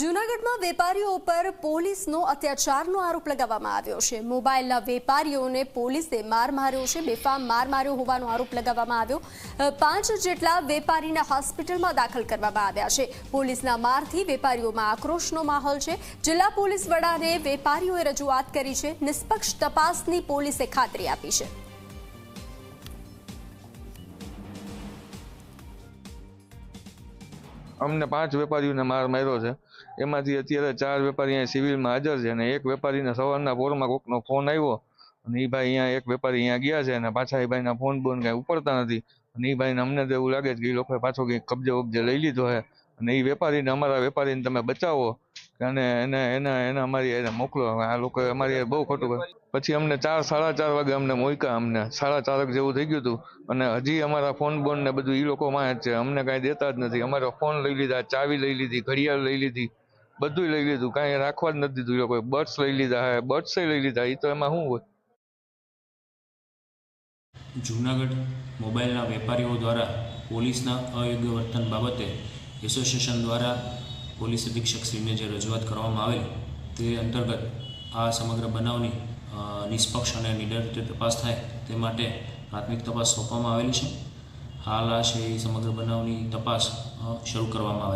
જૂનાગઢમાં વેપારીઓ પર પોલીસનો અત્યાચારનો આરોપ લગાવવામાં આવ્યો છે। મોબાઈલના વેપારીઓને પોલીસે માર માર્યો છે, બેફામ માર માર્યો હોવાનો આરોપ લગાવવામાં આવ્યો। 5 જેટલા વેપારીને હોસ્પિટલમાં દાખલ કરવામાં આવ્યા છે। પોલીસના મારથી વેપારીઓમાં આક્રોશનો માહોલ છે। જિલ્લા પોલીસ વડાને વેપારીઓએ રજૂઆત કરી છે। નિષ્પક્ષ તપાસની પોલીસે ખાતરી આપી છે। અમને 5 વેપારીઓને માર માર્યો છે। એમાંથી અત્યારે 4 વેપારી અહીંયા સિવિલમાં હાજર છે અને એક વેપારીને સવારના પોરમાં કોકનો ફોન આવ્યો અને એ ભાઈ અહીંયા એક વેપારી અહીંયા ગયા છે અને પાછા એ ભાઈના ફોન કાંઈ ઉપડતા નથી અને એ ભાઈને અમને તો એવું લાગે છે કે એ લોકોએ પાછો કંઈક કબજે લઈ લીધો છે અને એ વેપારીને અમારા વેપારીને તમે બચાવો અને એને અમારી એને મોકલો। આ લોકોએ અમારી બહુ ખોટું કર્યું। પછી અમને 4 સાડા 4 વાગે અમને મોક્યા, અમને 4:30 જેવું થઈ ગયું હતું અને હજી અમારા ફોન ને બધું એ લોકો માં જ છે। અમને કાંઈ દેતા જ નથી। અમારો ફોન લઈ લીધા, ચાવી લઈ લીધી, ઘડિયાળ લઈ લીધી, બધું લઈ લીધું, કાંઈ રાખવા જ નથી દીધું એ લોકોએ। બર્ડ્સ લઈ લીધા હે, બર્ડ્સ લઈ લીધા, એ તો એમાં શું હોય। જૂનાગઢ મોબાઈલના વેપારીઓ દ્વારા પોલીસના અયોગ્ય વર્તન બાબતે એસોસિએશન દ્વારા પોલીસ અધિક્ષક શ્રીને જે રજૂઆત કરવામાં આવેલ તે અંતર્ગત આ સમગ્ર બનાવની નિષ્પક્ષ અને નિડર રીતે તપાસ થાય તે માટે પ્રાથમિક તપાસ સોંપવામાં આવેલી છે। હાલ આ છે એ સમગ્ર બનાવની તપાસ શરૂ કરવામાં આવેલ।